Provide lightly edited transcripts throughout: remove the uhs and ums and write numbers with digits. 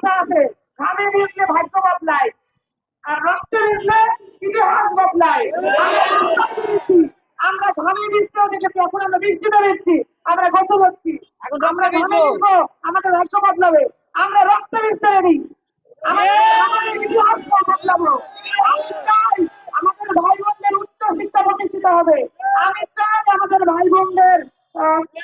কথা আছে, ঘামে ভিজলে ভাগ্য বদলায়, আর রক্তে ভিজলে ইতিহাস বদলায়। আমরা রক্তে ভিজছি, আমরা ঘামে ভিজতেও দেখেছি, এখন আমরা বৃষ্টিতে ভিজছি, আমরা গত করছি, আমরা ঘামে ভিজবো, আমাদের ভাগ্য বদলাবে। আমরা রক্তে ভিজতে রেডি, আমাদের আমাদের ইতিহাস বদলাবো। আমি চাই আমাদের ভাই বোনদের উচ্চ শিক্ষা প্রতিষ্ঠিত হবে। আমি চাই আমাদের ভাই বোনদের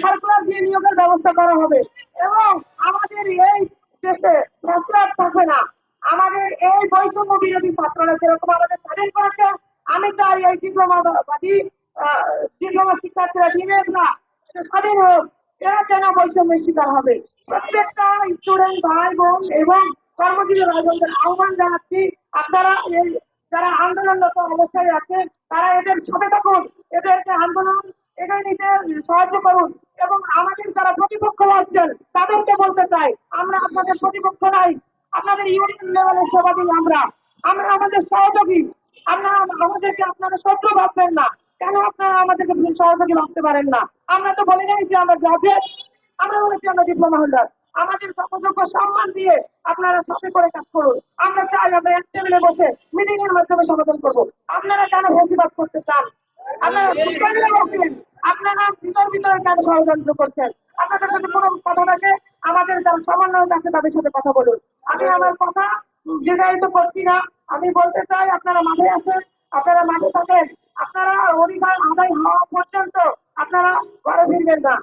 সার্কুলার দিয়ে নিয়োগের ব্যবস্থা করা হবে, এবং আমাদের এই দেশে সন্ত্রাস থাকবে না। আমাদের এই বৈষম্য বিরোধী ছাত্ররা যেরকম আমাদের স্বাধীন করেছে, আমি চাই এই ডিপ্লোমাবাদী ডিপ্লোমা শিক্ষার্থীরা দিনের না স্বাধীন হোক, এরা কেন বৈষম্যের শিকার হবে। প্রত্যেকটা স্টুডেন্ট ভাই বোন এবং কর্মজীবী ভাই বোনদের আহ্বান জানাচ্ছি, আপনারা এই যারা আন্দোলনরত অবস্থায় আছে তারা এদের সাথে থাকুন, এদেরকে আন্দোলন এগিয়ে নিতে সাহায্য করুন, এবং আমাদের যারা প্রতিপক্ষ আছেন তাদেরকে বলতে চাই, আমরা আপনাদের প্রতিপক্ষ নাই, আপনাদের ইউনিয়ন লেভেলের সভাপতি আমরা, আমরা আমাদের সহযোগী। আপনারা আমাদেরকে আপনারা শত্রু ভাববেন না। কেন আপনারা আমাদেরকে সহযোগী ভাবতে পারেন না? আমরা তো বলি নাই যে আমরা গ্রাজুয়েট, আমরা বলেছি আমরা ডিপ্লোমা হোল্ডার। আমাদের যথাযোগ্য সম্মান দিয়ে আপনারা সাথে করে কাজ করুন। আমরা চাই আমরা এক টেবিলে বসে মিটিং এর মাধ্যমে সমাধান করবো। আপনারা কেন প্রতিবাদ করতে চান? আপনারা আপনারা ভিতরে কেন ষড়যন্ত্র করছেন? আপনাদের সাথে কোনো কথা থাকে, আমাদের যারা সমন্বয়ক আছে তাদের সাথে কথা বলুন। আমি আমার কথা দীর্ঘায়িত করছি না। আমি বলতে চাই আপনারা মাঠে আসেন, আপনারা মাঠে থাকেন, আপনারা অধিকার আদায় হওয়া পর্যন্ত আপনারা ঘরে ফিরবেন না।